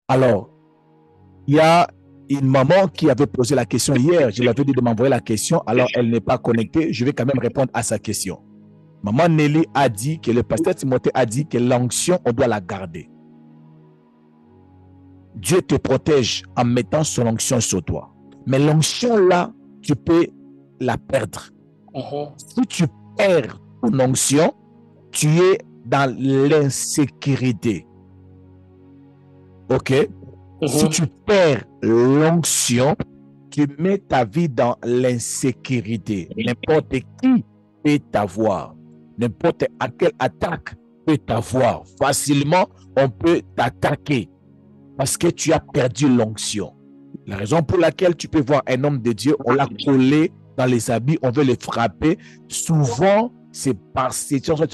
Alors, il y a une maman qui avait posé la question hier. Je lui avais dit de m'envoyer la question. Alors, elle n'est pas connectée. Je vais quand même répondre à sa question. Maman Nelly a dit que le pasteur Timothée a dit que l'onction, on doit la garder. Dieu te protège en mettant son onction sur toi. Mais l'onction là, tu peux la perdre. Si tu perds ton onction, tu es dans l'insécurité. Ok? Si tu perds l'onction, tu mets ta vie dans l'insécurité. N'importe qui peut t'avoir. N'importe à quelle attaque peut t'avoir. Facilement, on peut t'attaquer parce que tu as perdu l'onction. La raison pour laquelle tu peux voir un homme de Dieu, on l'a collé dans les habits, on veut le frapper. Souvent, ce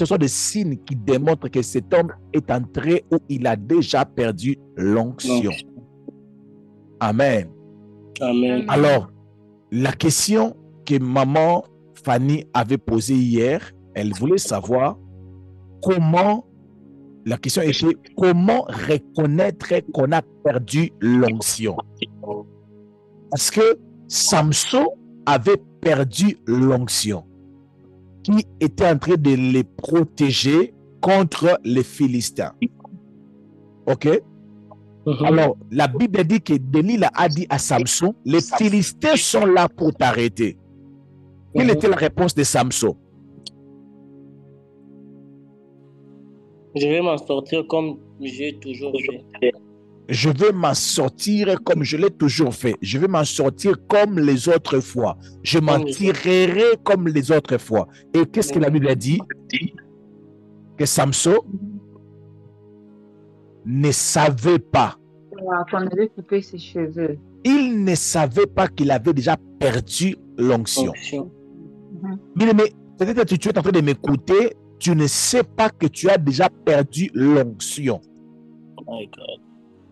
sont des signes qui démontrent que cet homme est entré où il a déjà perdu l'onction. Amen. Amen. Alors, la question que maman Fanny avait posée hier, elle voulait savoir comment, la question était comment reconnaître qu'on a perdu l'onction. Parce que Samson avait perdu l'onction qui était en train de les protéger contre les Philistins. Ok? Alors, la Bible dit que Delilah a dit à Samson, les Philistins sont là pour t'arrêter. Quelle était la réponse de Samson? Je vais m'en sortir comme j'ai toujours fait. Je vais m'en sortir comme je l'ai toujours fait. Je vais m'en sortir comme les autres fois. Je m'en tirerai comme les autres fois. Et qu'est-ce que la Bible a dit? Que Samson ne savait pas. Qu'on avait coupé ses cheveux. Il ne savait pas qu'il avait déjà perdu l'onction. Mais peut-être que tu es en train de m'écouter, tu ne sais pas que tu as déjà perdu l'onction. Oh my God.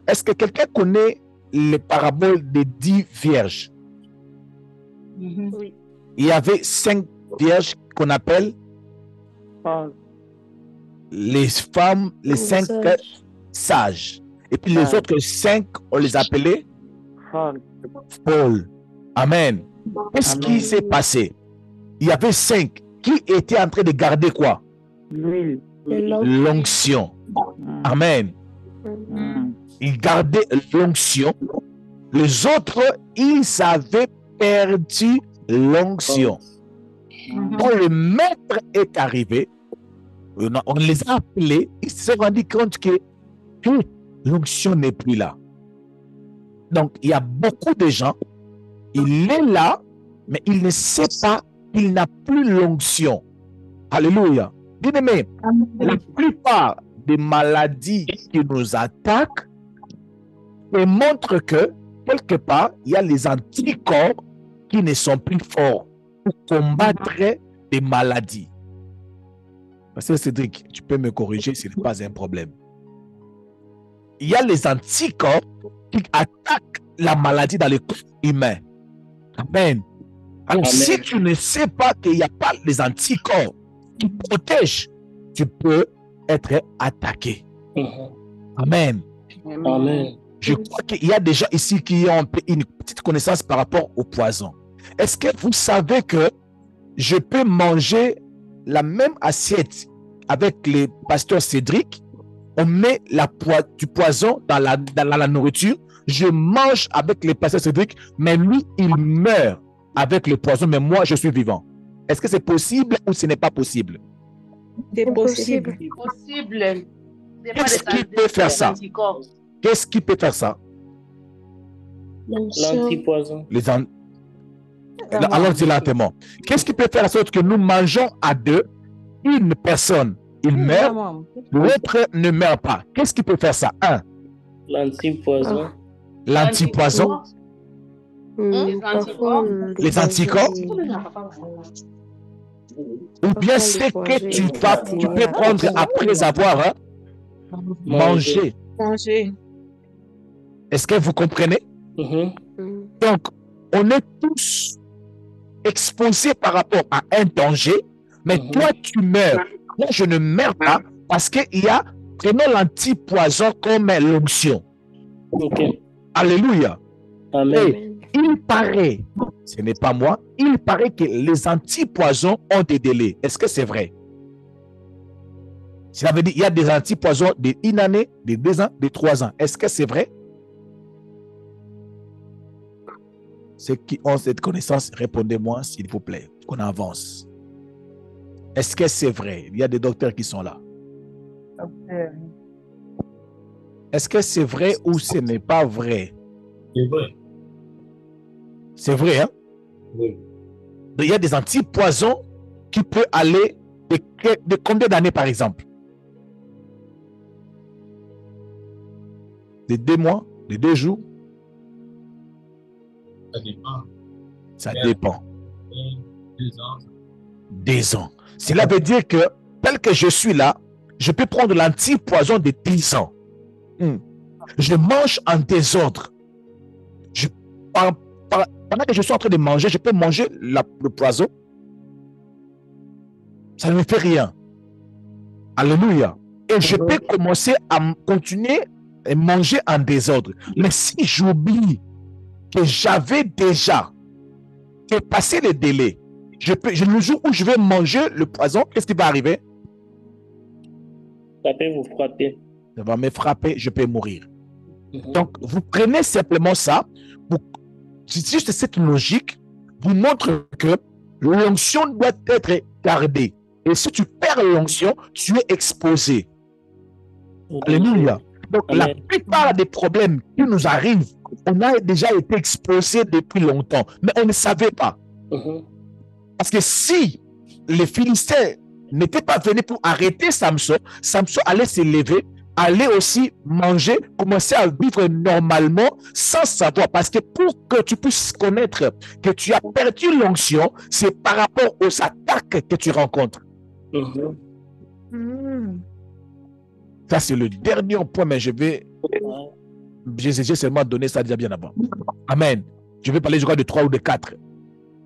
Est-ce que quelqu'un connaît les paraboles des 10 vierges? Oui. Il y avait 5 vierges qu'on appelle les femmes, les 5 sages. Et puis les autres 5, on les appelait folles. Amen. Qu'est-ce qui s'est passé? Il y avait 5 qui étaient en train de garder quoi? L'onction. Amen. Ils gardaient l'onction. Les autres, ils avaient perdu l'onction. Quand le maître est arrivé, on les a appelés, ils se sont rendus compte que l'onction n'est plus là. Donc, il y a beaucoup de gens, il est là, mais il ne sait pas qu'il n'a plus l'onction. Alléluia. Bien-aimé, la plupart des maladies qui nous attaquent montrent que, quelque part, il y a les anticorps qui ne sont plus forts pour combattre des maladies. Parce que Cédric, tu peux me corriger, ce n'est pas un problème. Il y a les anticorps qui attaquent la maladie dans le corps humain. Amen. Alors, si tu ne sais pas qu'il n'y a pas les anticorps qui protègent, tu peux être attaqué. Amen. Amen. Je crois qu'il y a des gens ici qui ont une petite connaissance par rapport au poison. Est-ce que vous savez que je peux manger la même assiette avec le pasteur Cédric? On met du poison dans la nourriture. Je mange avec le pasteur Cédric, mais lui, il meurt avec le poison, mais moi, je suis vivant. Est-ce que c'est possible ou ce n'est pas possible? C'est possible. Qu'est-ce qui peut faire ça? Qu'est-ce qui peut faire ça? L'antipoison. Allons-y lentement. Qu'est-ce qui peut faire en sorte que nous mangeons à deux, une personne, il meurt, l'autre ne meurt pas? Qu'est-ce qui peut faire ça? Un. L'antipoison. L'antipoison. Les anticorps. Ou bien c'est que tu peux prendre après avoir mangé. Est-ce que vous comprenez? Donc, on est tous exposés par rapport à un danger, mais toi, tu meurs. Moi, je ne meurs pas parce qu'il y a, prenons l'antipoison comme l'onction. Ok. Alléluia. Amen. Et il paraît, ce n'est pas moi, il paraît que les antipoisons ont des délais. Est-ce que c'est vrai? Ça veut dire qu'il y a des antipoisons de 1 année, de 2 ans, de 3 ans. Est-ce que c'est vrai? Ceux qui ont cette connaissance, répondez-moi s'il vous plaît, qu'on avance. Est-ce que c'est vrai? Il y a des docteurs qui sont là. Est-ce que c'est vrai ou ce n'est pas vrai? C'est vrai. C'est vrai, hein? Oui. Il y a des antipoisons qui peuvent aller de combien d'années, par exemple? De 2 mois, de 2 jours? Ça dépend. Ça dépend. 2 ans. 2 ans. Cela veut dire que, tel que je suis là, je peux prendre l'antipoison de 10 ans. Je mange en désordre. Pendant que je suis en train de manger, je peux manger le poison. Ça ne me fait rien. Alléluia. Et je peux commencer à continuer à manger en désordre. Mais si j'oublie que j'avais déjà dépassé le délai, le jour où je vais manger le poison, qu'est-ce qui va arriver? Ça peut vous frapper. Ça va me frapper, je peux mourir. Donc, vous prenez simplement ça, juste cette logique vous montre que l'onction doit être gardée. Et si tu perds l'onction, tu es exposé. Alléluia. Donc, la plupart des problèmes qui nous arrivent, on a déjà été exposé depuis longtemps, mais on ne savait pas. Parce que si les Philistins n'étaient pas venus pour arrêter Samson, Samson allait se lever, allait aussi manger, commencer à vivre normalement sans savoir. Parce que pour que tu puisses connaître que tu as perdu l'onction, c'est par rapport aux attaques que tu rencontres. Ça, c'est le dernier point, mais j'ai seulement donné ça déjà bien avant. Amen. Je vais parler, je crois, de 3 ou de 4.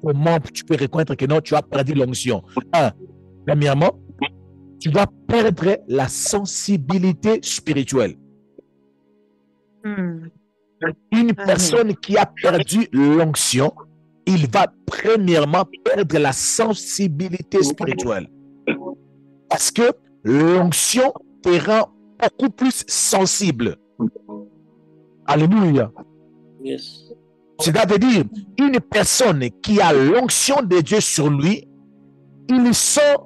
Comment tu peux reconnaître que non, tu as perdu l'onction? Premièrement, tu vas perdre la sensibilité spirituelle. Une personne qui a perdu l'onction, il va premièrement perdre la sensibilité spirituelle. Parce que l'onction te rend beaucoup plus sensible. Alléluia. Yes. Cela veut dire, une personne qui a l'onction de Dieu sur lui, il sent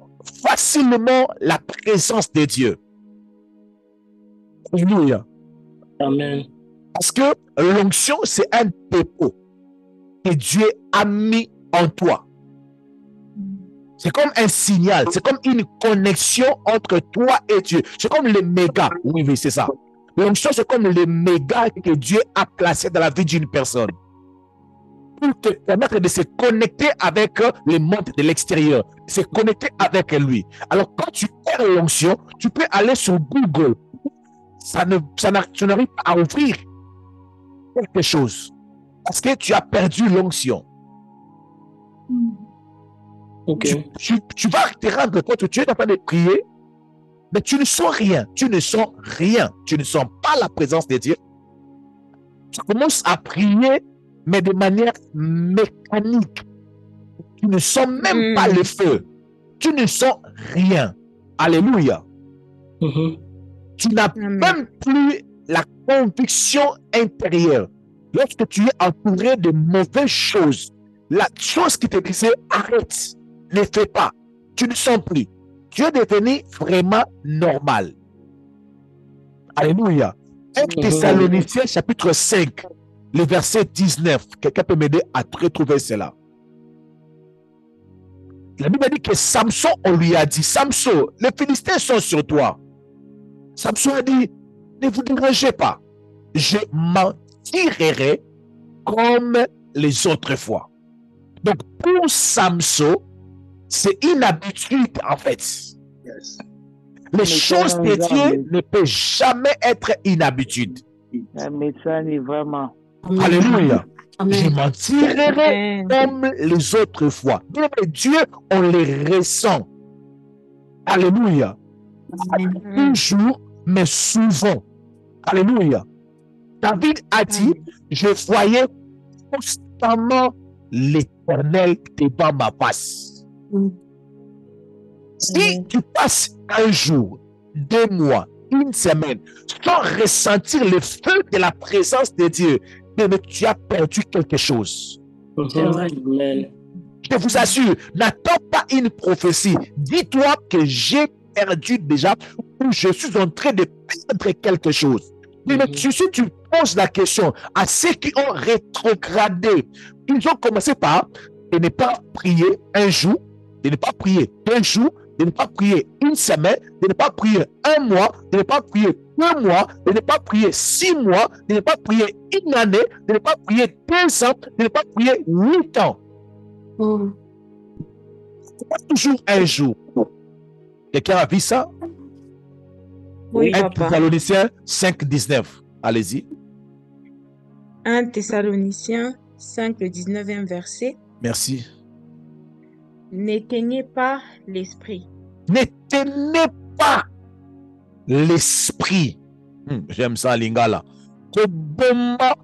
facilement la présence de Dieu. Alléluia. Amen. Parce que l'onction, c'est un dépôt que Dieu a mis en toi. C'est comme un signal, c'est comme une connexion entre toi et Dieu. C'est comme le méga. Oui, c'est ça. L'onction, c'est comme le méga que Dieu a placé dans la vie d'une personne. Pour te permettre de se connecter avec le monde de l'extérieur, se connecter avec lui. Alors, quand tu perds l'onction, tu peux aller sur Google. Tu n'arrives pas à ouvrir quelque chose parce que tu as perdu l'onction. Okay. Tu vas te rendre compte que tu es en train de prier, mais tu ne sens rien. Tu ne sens rien. Tu ne sens pas la présence de Dieu. Tu commences à prier, mais de manière mécanique. Tu ne sens même pas le feu. Tu ne sens rien. Alléluia. Tu n'as même plus la conviction intérieure. Lorsque tu es entouré de mauvaises choses, la chose qui te disait arrête, ne fais pas, tu ne sens plus. Tu es devenu vraiment normal. Alléluia. 1 Thessaloniciens chapitre 5, le verset 19. Quelqu'un peut m'aider à retrouver cela. La Bible dit que Samson, on lui a dit, Samson, les Philistins sont sur toi. Samson a dit, ne vous dérangez pas. Je m'en tirerai comme les autres fois. Donc, pour Samson, c'est une habitude en fait. Yes. Les choses de Dieu ne peuvent jamais être une habitude. Mais ça, est vraiment. Alléluia. Amen. Je m'en tirerai comme les autres fois. Dieu, on les ressent. Alléluia. Toujours, mais souvent. Alléluia. David a dit, je voyais constamment l'Éternel devant ma face. Si tu passes un jour, 2 mois, une semaine, sans ressentir le feu de la présence de Dieu, mais tu as perdu quelque chose. Amen. Je vous assure, n'attends pas une prophétie. Dis-toi que j'ai perdu déjà ou je suis en train de perdre quelque chose. Mais si tu poses la question à ceux qui ont rétrogradé, ils ont commencé par de ne pas prier un jour, de ne pas prier 2 jours, de ne pas prier une semaine, de ne pas prier 1 mois, de ne pas prier 2 mois, de ne pas prier 6 mois, de ne pas prier 1 année, de ne pas prier 2 ans, de ne pas prier 8 ans. C'est pas toujours un jour. Quelqu'un a vu ça? Oui, 1 papa. Thessaloniciens 5, 19. Allez-y. 1 Thessaloniciens 5, le 19e verset. Merci. N'éteignez pas l'esprit. N'éteignez pas l'esprit. J'aime ça, Lingala. Kobomba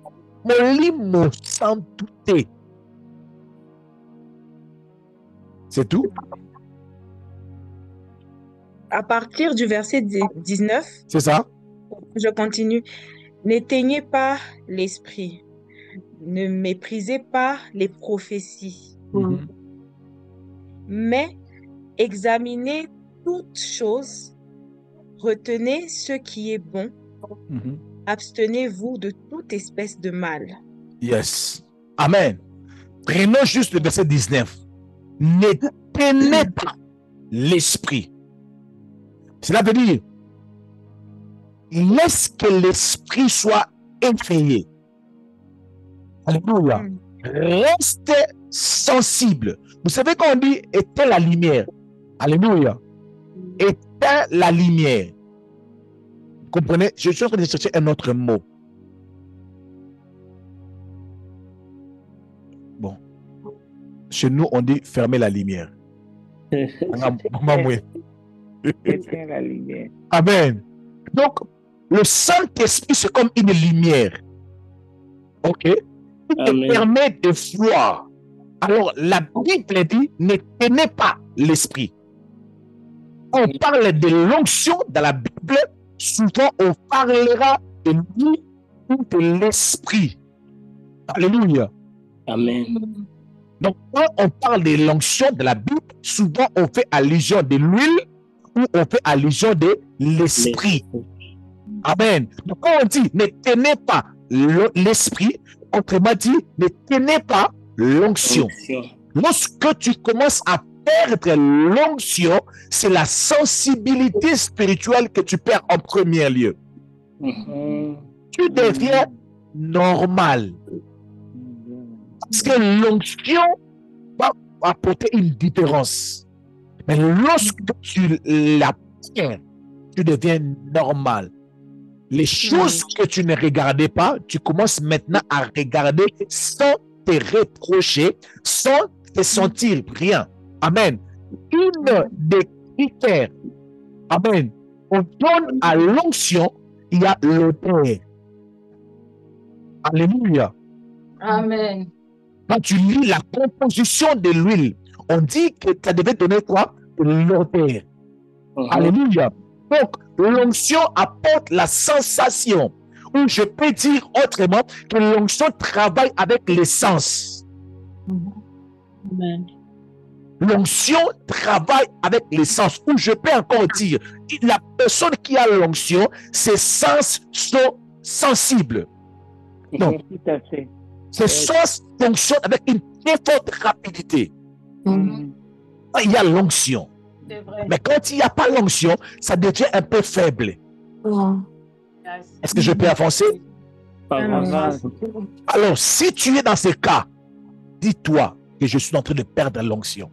molimo sans douter. C'est tout? À partir du verset 19, C'est ça? je continue. N'éteignez pas l'esprit. Ne méprisez pas les prophéties. Mais examinez toutes choses. Retenez ce qui est bon. Abstenez-vous de toute espèce de mal. Yes. Amen. Prenons juste le verset 19. N'éteignez pas l'esprit. Cela veut dire, laisse que l'esprit soit effrayé. Alléluia. Reste sensible. Vous savez quand on dit éteins la lumière. Alléluia. Éteins la lumière. Vous comprenez? Je suis en train de chercher un autre mot. Bon. Chez nous, on dit fermer la lumière. Éteins la lumière. Amen. Donc, le Saint-Esprit, c'est comme une lumière. OK? Qui te permet de voir. Alors, la Bible dit, n'éteignez pas l'esprit. On parle de l'onction dans la Bible, souvent on parlera de lui ou de l'esprit. Alléluia. Amen. Donc, quand on parle de l'onction de la Bible, souvent on fait allusion de l'huile ou on fait allusion de l'esprit. Amen. Donc, quand on dit ne tenez pas l'esprit, autrement dit, ne tenez pas l'onction. Lorsque tu commences à perdre l'onction, c'est la sensibilité spirituelle que tu perds en premier lieu. Tu deviens normal. Parce que l'onction va apporter une différence. Mais lorsque tu la perds, tu deviens normal. Les choses que tu ne regardais pas, tu commences maintenant à regarder sans te reprocher, sans te sentir rien. Amen. Une des critères, amen, on donne à l'onction, il y a l'odeur. Alléluia. Amen. Quand tu lis la composition de l'huile, on dit que ça devait donner quoi? De l'odeur. Alléluia. Donc, l'onction apporte la sensation, ou je peux dire autrement que l'onction travaille avec les sens. Amen. L'onction travaille avec les sens, ou je peux encore dire, la personne qui a l'onction, ses sens sont sensibles. Donc, Tout à fait. ses sens fonctionnent avec une très forte rapidité. Il y a l'onction. C'est vrai. Mais quand il n'y a pas l'onction, ça devient un peu faible. Est-ce que je peux avancer? Alors, si tu es dans ce cas, dis-toi que je suis en train de perdre l'onction.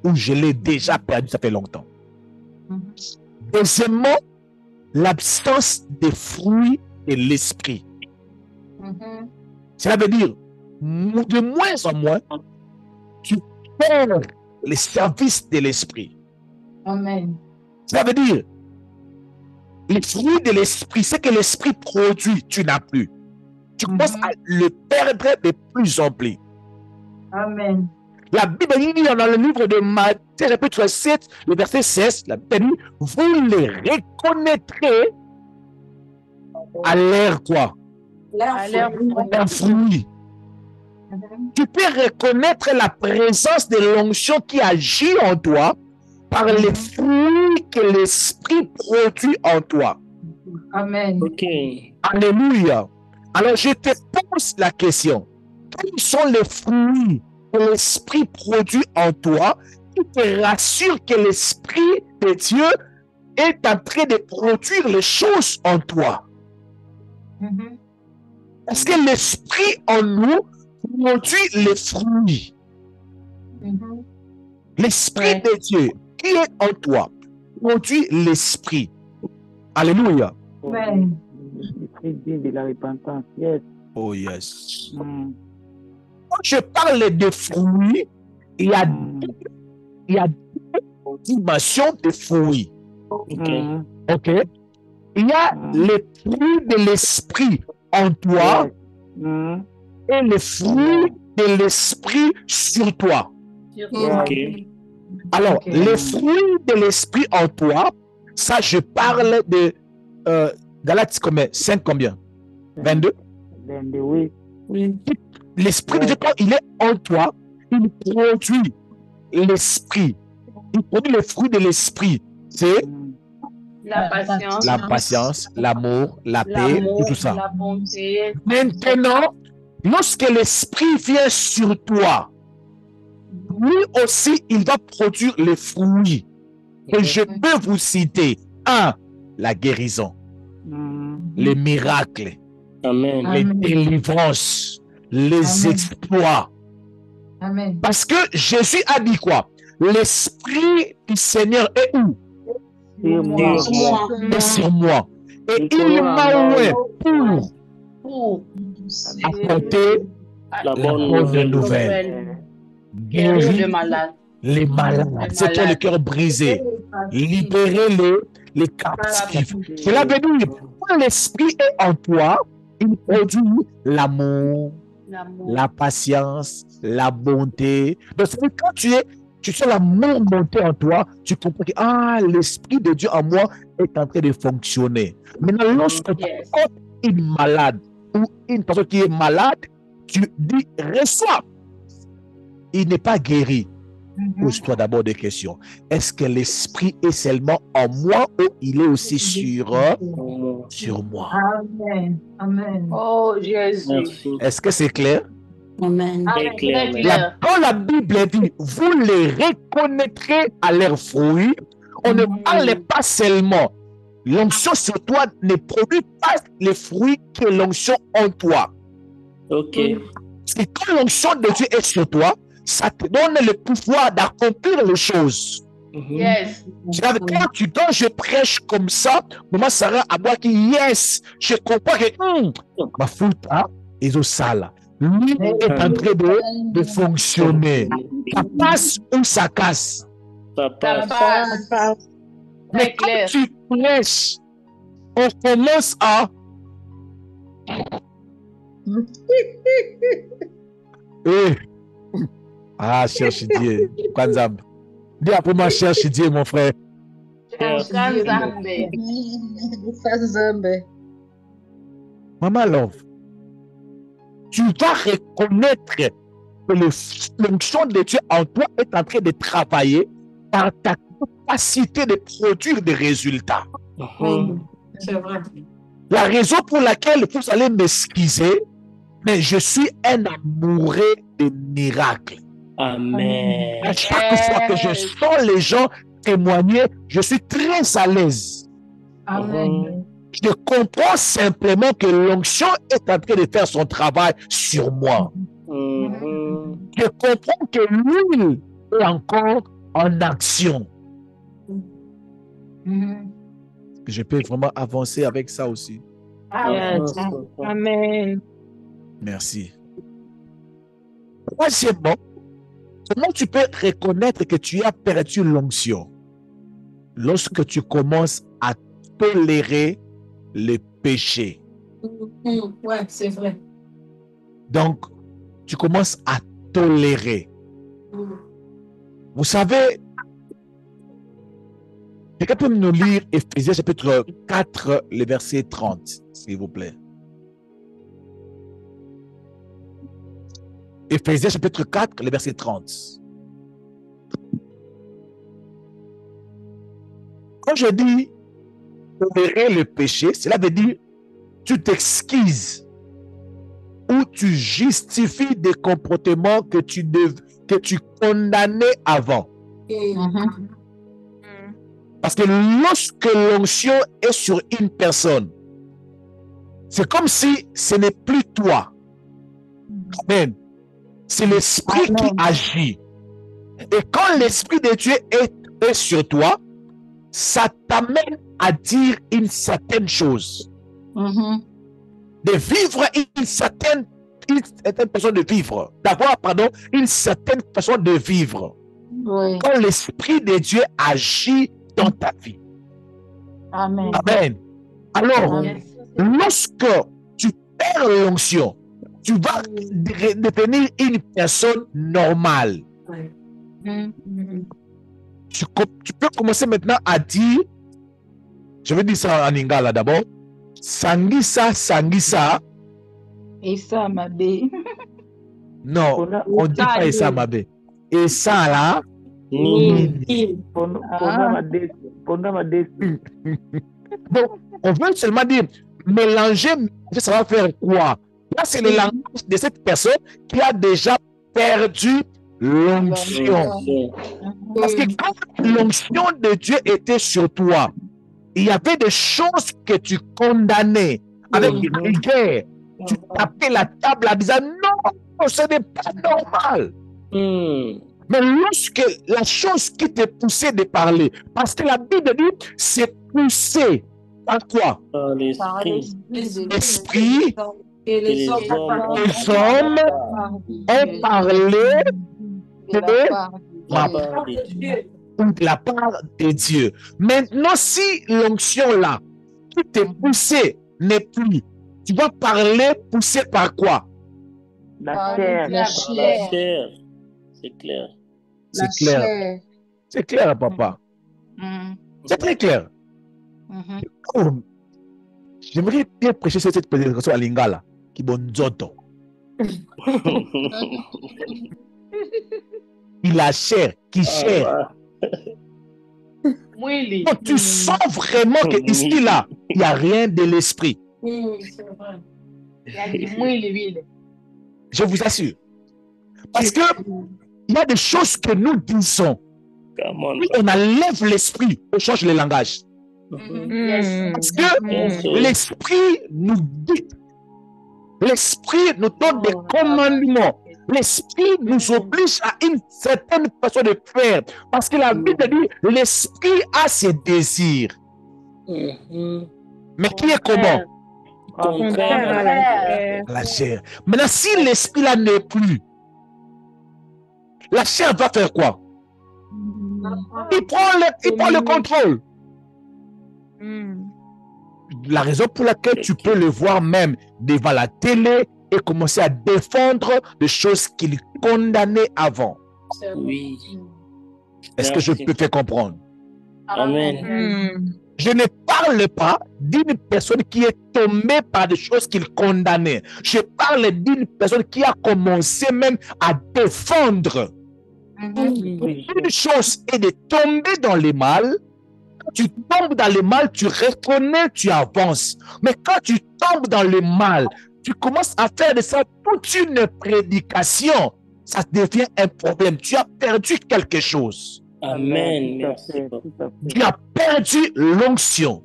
Ou je l'ai déjà perdu, ça fait longtemps. Deuxièmement, l'absence des fruits de l'esprit. Cela veut dire, de moins en moins, tu perds les services de l'esprit. Amen. Cela veut dire, les fruits de l'esprit, ce que l'esprit produit, tu n'as plus. tu commences à le perdre de plus en plus. Amen. La Bible dit dans le livre de Matthieu, chapitre 7, le verset 16, la Bible dit, vous les reconnaîtrez à l'air quoi? À l'air Un fruit. Tu peux reconnaître la présence de l'onction qui agit en toi par les fruits que l'Esprit produit en toi. Amen. Ok. Alléluia. Alors, je te pose la question. Quels sont les fruits que l'Esprit produit en toi qui te rassure que l'Esprit de Dieu est en train de produire les choses en toi? Parce que l'Esprit en nous produit les fruits. L'Esprit de Dieu qui est en toi produit l'Esprit. Alléluia. Amen. L'esprit dit de la repentance. Yes. Oh yes. Mm. Quand je parle de fruits, il y a deux dimensions de fruits. Ok. Mm. OK? Il y a les fruits de l'Esprit en toi Mm. et les fruits de l'Esprit sur toi. Ok. Alors, Ok. les fruits de l'Esprit en toi, ça, je parle de Galates combien? 5 combien? 22? 22, oui. L'Esprit de Dieu, quand il est en toi, il produit l'Esprit. Il produit les fruits de l'Esprit. C'est Mm. La patience, la patience, l'amour, la paix, tout ça. la bonté. Maintenant, lorsque l'Esprit vient sur toi, lui aussi, il va produire les fruits. Et je peux vous citer. 1. La guérison, Mm. les miracles, Amen. les Amen. délivrances, les Amen. exploits. Amen. Parce que Jésus a dit quoi? L'Esprit du Seigneur est où? Sur moi. Est sur moi. Et il m'a oint pour apporter La la bonne bonne nouvelle. nouvelle. Guérir Guérir le malade. les malades, ceux qui ont le cœur brisé, libérer les captifs. Cela veut dire, quand l'Esprit est en toi, il produit l'amour, L'amour. la patience, la bonté. Donc, c'est quand tu sens l'amour monter en toi, tu comprends que l'Esprit de Dieu en moi est en train de fonctionner. Maintenant, lorsque tu Yes. rencontres une malade ou une personne qui est malade, tu dis, reçois. Il n'est pas guéri. Pose-toi d'abord des questions. Est-ce que l'Esprit est seulement en moi ou il est aussi sur moi? Amen. Amen. Oh Jésus. Merci. Est-ce que c'est clair? Amen. Très clair. Très merci. clair. Quand la Bible dit, vous les reconnaîtrez à leurs fruits, on ne parle pas seulement. L'onction sur toi ne produit pas les fruits que l'onction en toi. Ok. C'est quand l'onction de Dieu est sur toi, ça te donne le pouvoir d'accomplir les choses. Yes. C'est-à-dire, quand je prêche comme ça, maman Sarah a moi qui yes, je comprends que ma faute, ils ont ça là. Lui est en train de fonctionner. Ça passe ou ça casse. Ça Ça passe. passe. Mais Très quand clair. tu prêches, on commence à. Cherche Dieu. Kwanzam. Dis après moi, cherche Dieu, mon frère. Kanzambe. Maman Love, tu vas reconnaître que l'onction de Dieu en toi est en train de travailler par ta capacité de produire des résultats. C'est vrai. La raison pour laquelle vous allez m'excuser, mais je suis un amoureux de miracles. Amen. À chaque fois que je sens les gens témoigner, je suis très à l'aise. Amen. Je comprends simplement que l'onction est en train de faire son travail sur moi. Je comprends que l'huile est encore en action. Je peux vraiment avancer avec ça aussi. Yes. Amen. Merci. Troisièmement, comment tu peux reconnaître que tu as perdu l'onction? Lorsque tu commences à tolérer le péché. Ouais, c'est vrai. Donc, tu commences à tolérer. Vous savez, quelqu'un peut nous lire Éphésiens chapitre 4, le verset 30, s'il vous plaît. Éphésiens chapitre 4, le verset 30. Quand je dis tolérer le péché, cela veut dire tu t'excuses ou tu justifies des comportements que tu condamnais avant. Parce que lorsque l'onction est sur une personne, c'est comme si ce n'est plus toi. Amen. C'est l'Esprit qui agit. Et quand l'Esprit de Dieu est sur toi, ça t'amène à dire une certaine chose. De vivre une certaine façon de vivre. D'avoir, pardon, une certaine façon de vivre. Oui. Quand l'Esprit de Dieu agit dans ta vie. Amen. Amen. Alors, lorsque tu perds l'onction, tu vas devenir une personne normale. Tu peux commencer maintenant à dire, je vais dire ça en lingala d'abord, Sangisa, Sangisa. Et ça, ma bé. Non, on ne dit pas Essa Mabe. Essa là, bon, on veut seulement dire mélanger, ça va faire quoi? Là, c'est le langage de cette personne qui a déjà perdu l'onction. Parce que quand l'onction de Dieu était sur toi, il y avait des choses que tu condamnais avec rigueur. Tu tapais la table en disant non, ce n'est pas normal. Mais lorsque la chose qui te poussait de parler, parce que la Bible dit, c'est poussé par quoi? Par l'Esprit. L'Esprit. Et les hommes ont parlé de la part de Dieu. Maintenant, si l'onction là, qui t'est poussée, n'est plus, tu vas parler poussé par quoi? La chair. La chair. C'est clair. C'est clair. C'est clair, papa. C'est très clair. Oh, j'aimerais bien prêcher cette prédication à Lingala. Qui bonzoto. Il a chair, qui chair. Donc, tu sens vraiment que ici, là, il n'y a rien de l'esprit. Je vous assure. Parce que il y a des choses que nous disons. Oui, on enlève l'esprit, on change le langage. Parce que l'esprit nous dit. L'esprit nous donne des commandements. L'esprit nous oblige à une certaine façon de faire. Parce que la Bible dit, l'esprit a ses désirs. Mais qui est comment? Contraire à la chair. Maintenant, si l'esprit là n'est plus, la chair va faire quoi? Il prend le contrôle. La raison pour laquelle tu peux le voir même devant la télé et commencer à défendre des choses qu'il condamnait avant. Oui. Est-ce que je peux faire comprendre? Amen. Je ne parle pas d'une personne qui est tombée par des choses qu'il condamnait. Je parle d'une personne qui a commencé même à défendre. Une chose est de tomber dans le mal. Quand tu tombes dans le mal, tu reconnais, tu avances. Mais quand tu tombes dans le mal, tu commences à faire de ça toute une prédication. Ça devient un problème. Tu as perdu quelque chose. Amen. Merci. Tu as perdu l'onction.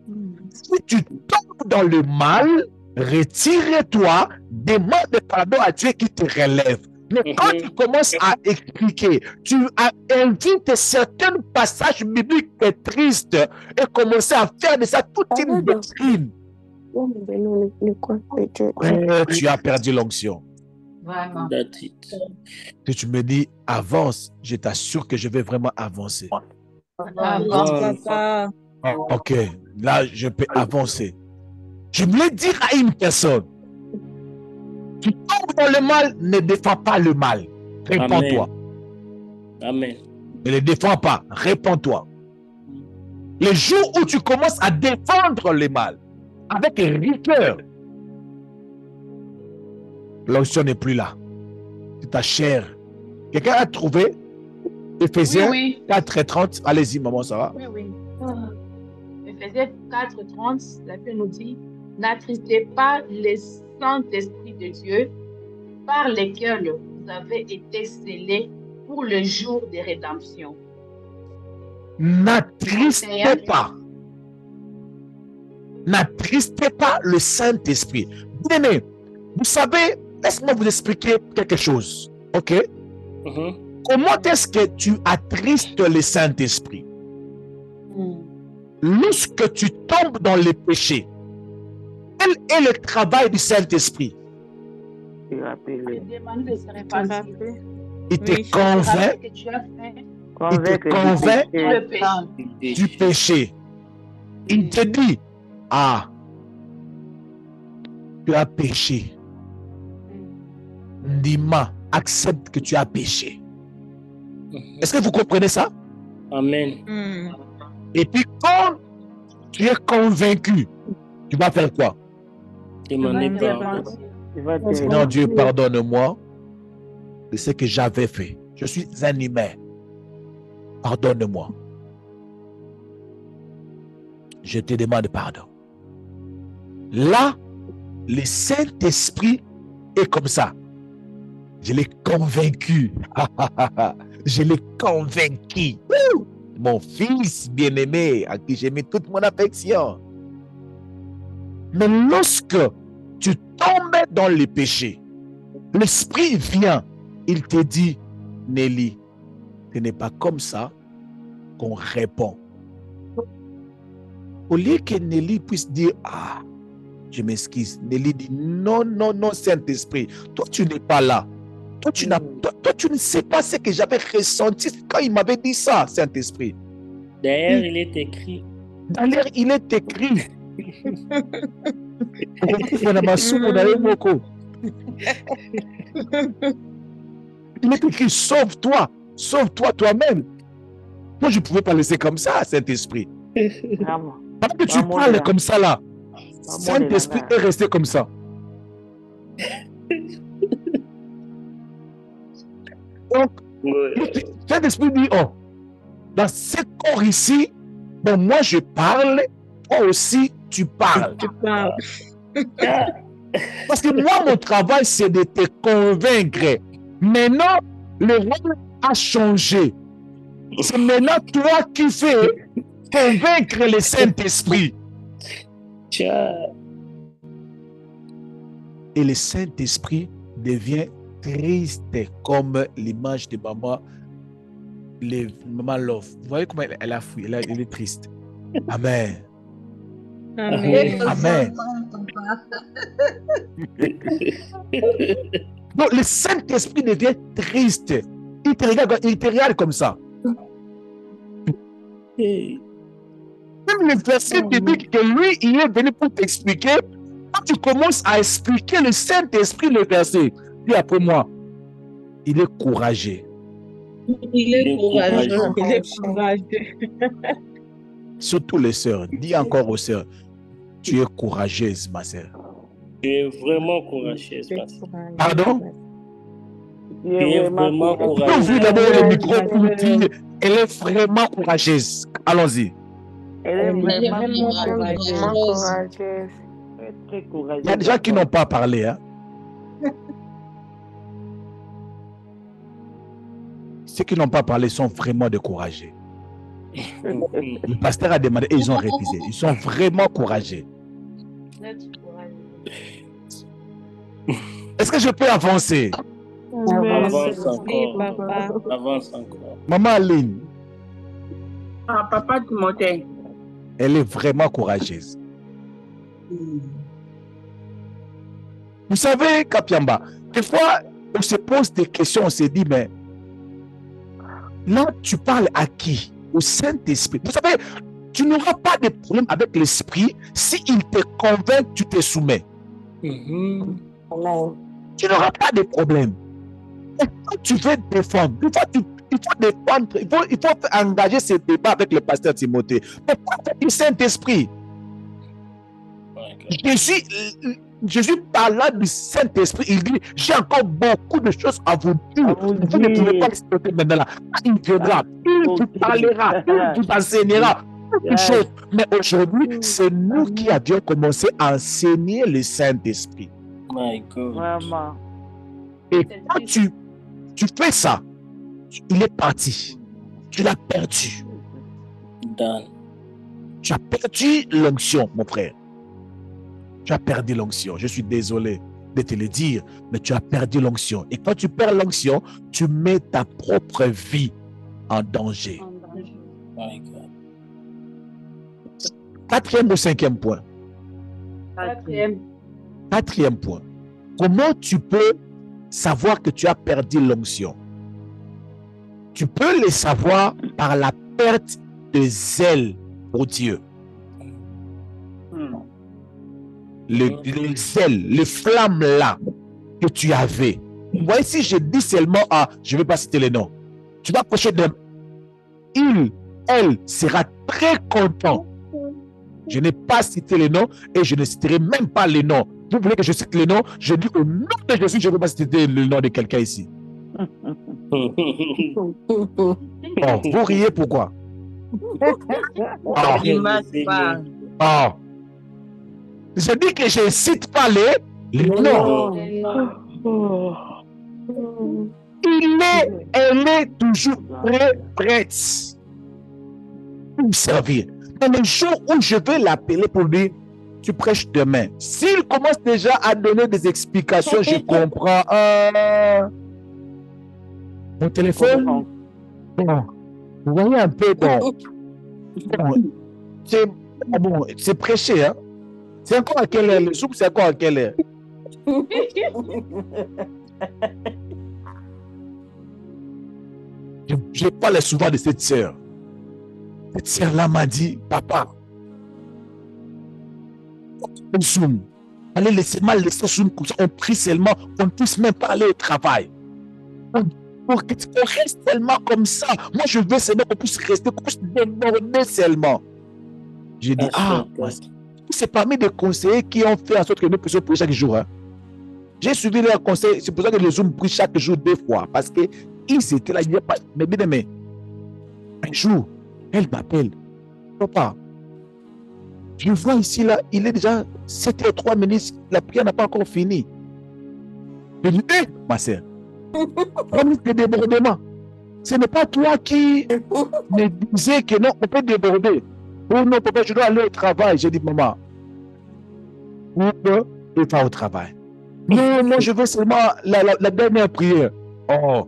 Si tu tombes dans le mal, retire-toi, demande pardon à Dieu qui te relève. Mais quand tu commences à expliquer, tu invites certains passages bibliques tristes et commences à faire de ça toute une doctrine. Tu as perdu l'onction. Vraiment. Si tu me dis avance, je t'assure que je vais vraiment avancer. Ok, là je peux avancer. Je voulais dire à une personne, Tu tombes dans le mal, ne défends pas le mal. Répands-toi. Amen. Ne le défends pas. Répands-toi. Le jour où tu commences à défendre le mal avec rigueur, l'onction n'est plus là. C'est ta chair. Quelqu'un a trouvé Éphésiens 4:30. Allez-y, maman Sarah. Oui. Éphésiens 4:30, la Bible nous dit, n'attristez pas le Saint-Esprit de Dieu, par lesquels vous avez été scellés pour le jour de rédemption. N'attristez pas. N'attristez pas le Saint-Esprit. Bien-aimé, vous savez, laisse-moi vous expliquer quelque chose. OK? Comment est-ce que tu attristes le Saint-Esprit? Lorsque tu tombes dans les péchés, quel est le travail du Saint-Esprit? Il te convainc. Il te convainc du péché. Il te dit, ah, tu as péché. Ndima, accepte que tu as péché. Est-ce que vous comprenez ça? Amen. Et puis quand tu es convaincu, tu vas faire quoi? Demandez pardon. Non, Dieu, pardonne-moi de ce que j'avais fait. Je suis un humain. Pardonne-moi. Je te demande pardon. Là, le Saint-Esprit est comme ça. Je l'ai convaincu. Je l'ai convaincu. Mon fils bien-aimé, à qui j'ai mis toute mon affection. Mais lorsque tu tombes dans les péchés, l'Esprit vient, il te dit, Nelly, ce n'est pas comme ça qu'on répond. Au lieu que Nelly puisse dire, ah, je m'excuse, Nelly dit, non, non, non, Saint-Esprit, toi tu n'es pas là. Toi tu ne sais pas ce que j'avais ressenti quand il m'avait dit ça, Saint-Esprit. D'ailleurs, il est écrit. D'ailleurs, il est écrit. Il est écrit, sauve-toi, sauve-toi toi-même. Moi, je ne pouvais pas laisser comme ça, Saint-Esprit. Parce que tu parles comme ça là, Saint-Esprit est resté comme ça. Donc, Saint-Esprit dit, oh, dans ce corps ici, bon, moi je parle, toi aussi tu parles. Tu parles. Parce que moi, mon travail, c'est de te convaincre. Maintenant, le rôle a changé. C'est maintenant toi qui fais convaincre le Saint-Esprit. Et le Saint-Esprit devient triste comme l'image de maman, maman Love. Vous voyez comment elle a fui, elle est triste. Amen. Amen. Amen. Donc le Saint-Esprit devient triste. Il te regarde comme ça. Même le verset te dit que lui, il est venu pour t'expliquer. Quand tu commences à expliquer le Saint-Esprit, le verset, puis après moi, il est courageux. Il est courageux. Il est courageux. Surtout les sœurs. Dis encore aux sœurs, tu es courageuse, ma sœur. Tu es vraiment courageuse, ma sœur. Pardon? Tu es vraiment Vous courageuse. pouvez d'abord le micro pour dire, elle est vraiment courageuse. Allons-y. Elle est vraiment courageuse. courageuse. Elle est très courageuse. Il y a des gens qui n'ont pas parlé. Hein? Ceux qui n'ont pas parlé sont vraiment découragés. Le pasteur a demandé et ils ont refusé. Ils sont vraiment courageux. Est-ce que je peux avancer? Avance encore. Avance encore. Maman Aline, Ah, papa Timothée. elle est vraiment courageuse. Vous savez, Kapiamba, des fois, on se pose des questions, on se dit, mais là, tu parles à qui? Au Saint-Esprit. Vous savez, tu n'auras pas de problème avec l'Esprit si il te convainc, tu te soumets. tu n'auras pas de problème. Et quand tu veux défendre, il faut défendre, il faut engager ce débat avec le pasteur Timothée. Pourquoi du Saint-Esprit? Jésus parlant du Saint-Esprit, il dit, j'ai encore beaucoup de choses à vous dire. Vous ne pouvez pas l'exploiter maintenant là. Il viendra, il vous parlera, il vous enseignera beaucoup de choses. Mais aujourd'hui, c'est nous qui avions commencé à enseigner le Saint-Esprit. My God. Vraiment. Et quand tu fais ça, il est parti. Tu l'as perdu. Done. Tu as perdu l'onction, mon frère. Tu as perdu l'onction. Je suis désolé de te le dire, mais tu as perdu l'onction. Et quand tu perds l'onction, tu mets ta propre vie en danger. My God. 4e ou 5e point? 4e. 4e point. Comment tu peux savoir que tu as perdu l'onction? Tu peux le savoir par la perte de zèle pour Dieu. Le zèle, les flammes là que tu avais. Vous voyez, si je dis seulement, je ne vais pas citer les noms, tu vas approcher d'un. Elle sera très content. Je n'ai pas cité les noms et je ne citerai même pas les noms. Vous voulez que je cite les noms? Je dis au nom de Jésus, je ne vais pas citer le nom de quelqu'un ici. Oh, vous riez pourquoi? Je dis que je ne cite pas les noms. Elle est toujours prête pour me servir. Dans le jour où je vais l'appeler pour dire, tu prêches demain. S'il commence déjà à donner des explications, je comprends. Mon téléphone, bon, vous voyez un peu, c'est prêché, hein? C'est encore à quelle heure? Le soupe, c'est encore à quelle heure? Je parle souvent de cette sœur. Cette sœur-là m'a dit, papa, Zoom, allez laisser Zoom comme ça, on prie seulement, on ne puisse même pas aller au travail. On reste seulement comme ça. Moi, je veux seulement qu'on puisse rester, qu'on puisse déborder seulement. J'ai dit, c'est parmi des conseillers qui ont fait en sorte que nous puissions prier chaque jour. Hein. J'ai suivi leurs conseils, c'est pour ça que le Zoom prie chaque jour 2 fois, parce qu'ils étaient là, il n'y a pas. Mais bien aimé, un jour, elle m'appelle, papa, je vois ici, là, il est déjà 7h03, la prière n'a pas encore fini. Je dis, ma soeur, comme le débordement, ce n'est pas toi qui me disais que non, on peut déborder. Oh non, papa, je dois aller au travail. J'ai dit, maman, on peut pas au travail. Non, moi, je veux seulement la dernière prière. Oh.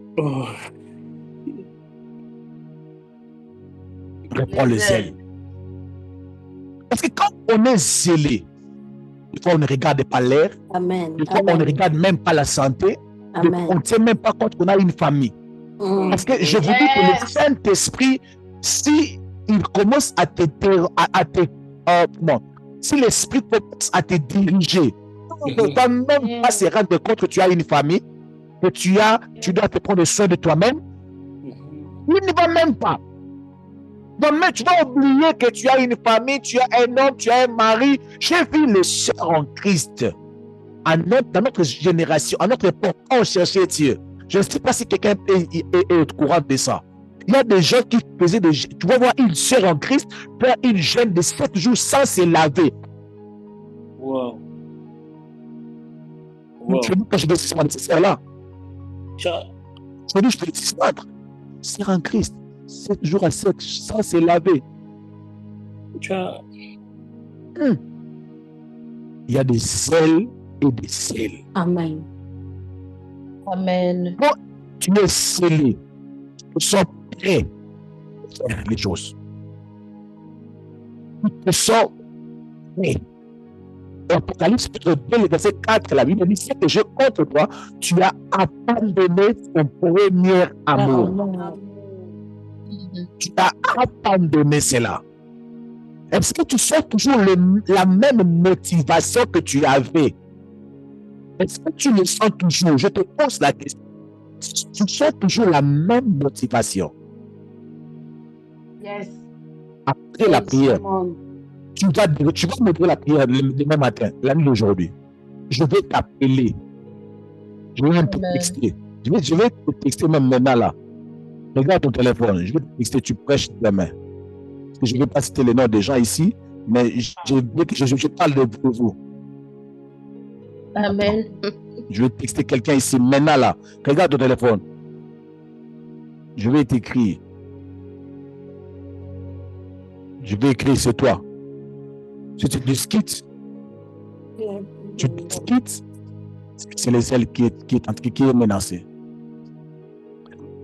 Reprends le zèle. Parce que quand on est zélé, des fois on ne regarde pas l'air, des fois on ne regarde même pas la santé, on ne tient même pas compte qu'on a une famille. Parce que je vous dis que le Saint-Esprit, si il commence à si l'Esprit commence à te diriger, tu ne vas même pas se rendre compte que tu as une famille, que tu dois te prendre soin de toi-même. Il ne va même pas. Donc, mais tu vas oublier que tu as une famille, tu as un homme, tu as un mari. J'ai vu les sœurs en Christ. Dans notre génération, à notre époque, on cherchait Dieu. Je ne sais pas si quelqu'un est au courant de ça. Il y a des gens qui faisaient des... Tu vas voir une sœur en Christ faire une jeûne de 7 jours sans se laver. Wow. Quand je vais ce de ces sœurs-là, je dis, je fais des histoires. Sœur en Christ, 7 jours à 7 sans se laver. Il y a des zèles et des zèles. Amen. Amen. Quand tu es scellé, tu sens prêt à faire les choses. Tu te sens prêt. Apocalypse 2, le verset 4, la Bible dit, c'est que je contre toi, tu as abandonné ton premier amour. Tu as abandonné cela. Est-ce que tu sens toujours la même motivation que tu avais? Est-ce que tu le sens toujours? Je te pose la question. Tu sens toujours la même motivation Yes. après la prière? Tu vas me dire la prière demain matin, la nuit d'aujourd'hui. Je vais t'appeler. Je vais même te texter. Je vais te texter même maintenant là. Regarde ton téléphone. Je vais te texter, tu prêches demain. Parce que je ne vais pas citer les noms des gens ici, mais je parle de vous. Amen. Je vais texter quelqu'un ici maintenant là. Regarde ton téléphone. Je vais t'écrire. Je vais écrire, c'est toi. Si tu discutes, c'est le ciel qui est menacé.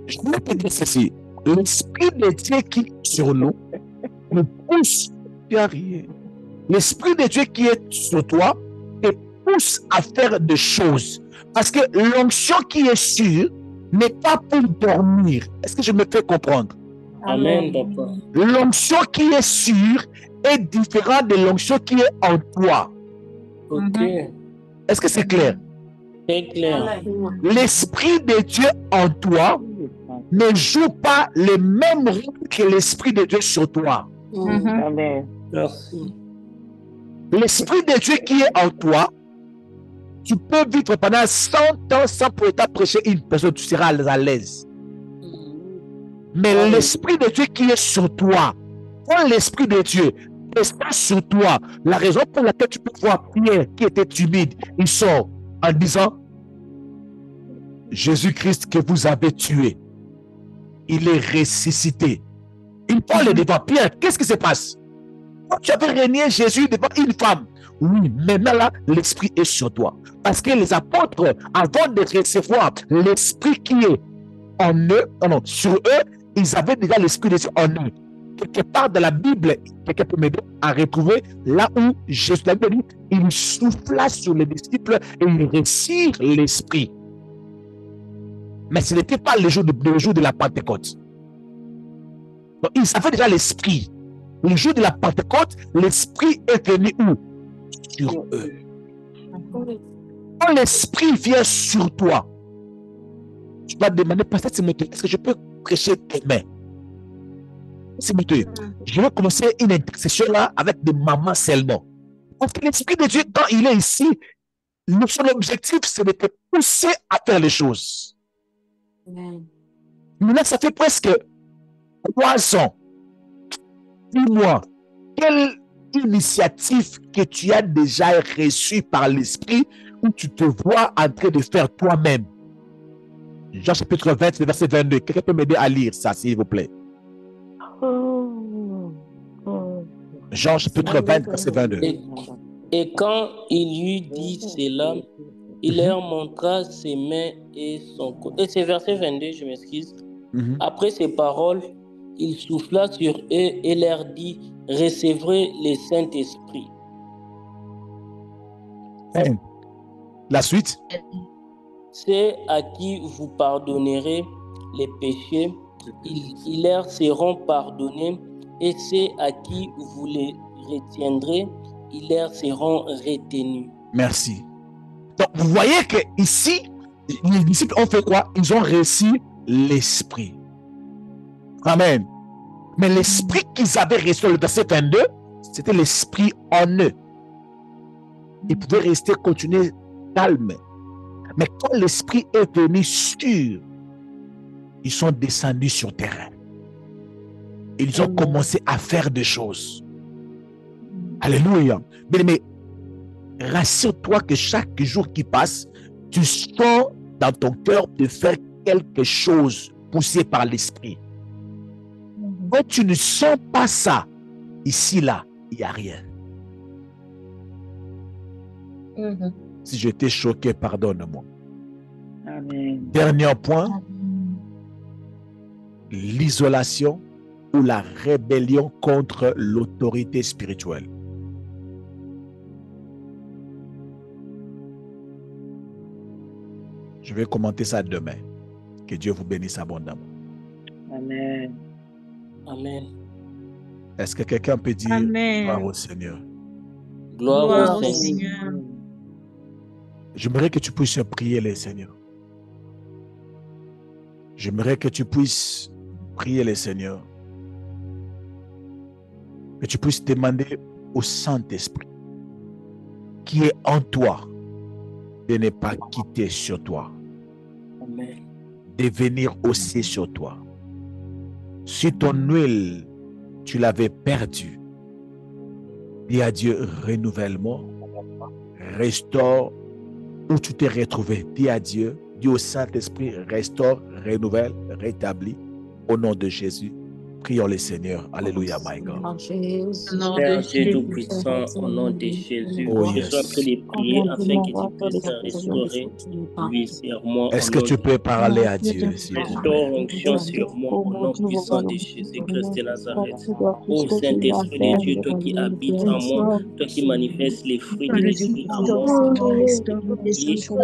Je vais te dire ceci. L'Esprit de Dieu qui est sur nous nous pousse à rien. L'Esprit de Dieu qui est sur toi te pousse à faire des choses. Parce que l'onction qui est sûre n'est pas pour dormir. Est-ce que je me fais comprendre? Amen, papa. L'onction qui est sûre est différente de l'onction qui est en toi. Ok. Est-ce que c'est clair? C'est clair. L'Esprit de Dieu en toi ne joue pas le même rôle que l'Esprit de Dieu sur toi. Amen. Merci. L'Esprit de Dieu qui est en toi, tu peux vivre pendant 100 ans sans pour autant prêcher une personne, tu seras à l'aise. Mais l'Esprit de Dieu qui est sur toi, quand l'Esprit de Dieu est sur toi, la raison pour laquelle tu peux voir Pierre qui était timide, il sort en disant, Jésus-Christ que vous avez tué, il est ressuscité. Il parle devant Pierre, qu'est-ce qui se passe? Quand tu avais régné Jésus devant une femme, oui, maintenant là, l'Esprit est sur toi. Parce que les apôtres, avant de recevoir l'Esprit qui est en eux, sur eux, ils avaient déjà l'Esprit de Dieu en eux. Quelque part dans la Bible, quelqu'un peut m'aider à retrouver là où Jésus a dit, il souffla sur les disciples et il reçut l'Esprit. Mais ce n'était pas le jour de la Pentecôte. Donc, ils avaient déjà l'Esprit. Le jour de la Pentecôte, l'Esprit est venu où? Sur eux. Quand l'Esprit vient sur toi, tu vas demander, Pasteur Timothée, est-ce que je peux prêcher demain? Timothée, je vais commencer une intercession là avec des mamans seulement. Parce que l'Esprit de Dieu, quand il est ici, son objectif, c'est de te pousser à faire les choses. Maintenant, ça fait presque 3 ans. Dis-moi, quelle initiative que tu as déjà reçue par l'Esprit où tu te vois en train de faire toi-même? Jean chapitre 20, verset 22. Quelqu'un peut m'aider à lire ça, s'il vous plaît? Jean chapitre 20, verset 22. Et quand il eut dit cela, il leur montra ses mains et son côté. Et c'est verset 22, je m'excuse. Après ces paroles, il souffla sur eux et leur dit, recevrez le Saint-Esprit. La suite. C'est à qui vous pardonnerez les péchés, ils leur seront pardonnés, et c'est à qui vous les retiendrez, ils leur seront retenus. Merci. Donc, vous voyez que ici, les disciples ont fait quoi? Ils ont reçu l'Esprit. Amen. Mais l'Esprit qu'ils avaient reçu, le verset 22, c'était l'Esprit en eux. Ils pouvaient rester, continuer calme. Mais quand l'Esprit est venu sur, ils sont descendus sur terrain. Ils ont commencé à faire des choses. Alléluia. Mais rassure-toi que chaque jour qui passe, tu sens dans ton cœur de faire quelque chose poussé par l'Esprit. Quand tu ne sens pas ça, ici, là, il n'y a rien. Si je t'ai choqué, pardonne-moi. Amen. Dernier point, l'isolation ou la rébellion contre l'autorité spirituelle. Je vais commenter ça demain. Que Dieu vous bénisse abondamment. Amen. Amen. Est-ce que quelqu'un peut dire Amen. gloire au Seigneur? Gloire Gloire au au Seigneur. Seigneur. J'aimerais que tu puisses prier les Seigneurs. J'aimerais que tu puisses prier les Seigneurs. Que tu puisses demander au Saint-Esprit qui est en toi de ne pas quitter sur toi. Amen. De venir aussi sur toi. Si ton huile, tu l'avais perdue, dis à Dieu, renouvellement, restaure où tu t'es retrouvé. Dis à Dieu, dis au Saint-Esprit, restaure, renouvelle, rétablis. Au nom de Jésus, prions le Seigneur. Alléluia, my God. Père Dieu Tout-Puissant, au nom de Jésus, je suis en train de prier afin que tu puisses restaurer lui sur moi. Est-ce que tu peux parler à Dieu, s'il vous plaît? Restaure l'onction sur moi au nom puissant de Jésus-Christ de Nazareth. Ô Saint-Esprit de Dieu, toi qui habites en moi, toi qui manifestes les fruits de l'Esprit en moi,